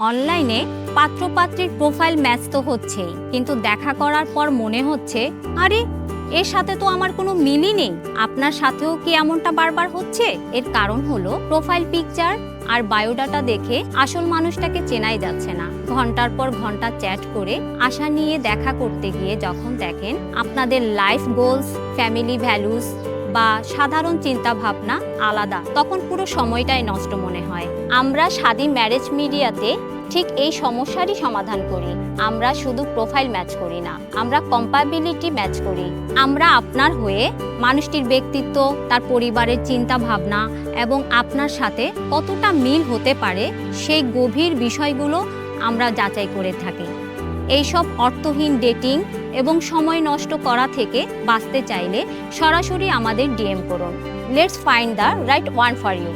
অনলাইনে পাত্রপাত্রীর profile match তো হচ্ছেই, কিন্তু দেখা করার পর মনে হচ্ছে আরে এর সাথে তো আমার কোনো মিলই নেই। আপনার সাথেও কি এমনটা বারবার হচ্ছে? এর কারণ হলো প্রোফাইল পিকচার আর বায়োডাটা দেখে আসল মানুষটাকে চেনাই যাচ্ছে না। ঘন্টার পর ঘন্টা চ্যাট করে আশা নিয়ে দেখা করতে গিয়ে যখন দেখেন আপনাদের লাইফ গোলস, ফ্যামিলি ভ্যালুস বা সাধারণ চিন্তা ভাবনা আলাদা, তখন পুরো সময়টাই নষ্ট মনে হয়। আমরা স্বাধীন ম্যারেজ মিডিয়াতে ঠিক এই সমস্যারই সমাধান করি। আমরা শুধু প্রোফাইল ম্যাচ করি না, আমরা কম্পাবিলিটি ম্যাচ করি। আমরা আপনার হয়ে মানুষটির ব্যক্তিত্ব, তার পরিবারের চিন্তা ভাবনা এবং আপনার সাথে কতটা মিল হতে পারে সেই গভীর বিষয়গুলো আমরা যাচাই করে থাকি। এইসব অর্থহীন ডেটিং এবং সময় নষ্ট করা থেকে বাঁচতে চাইলে সরাসরি আমাদের ডিএম করুন। Let's find the right one for you.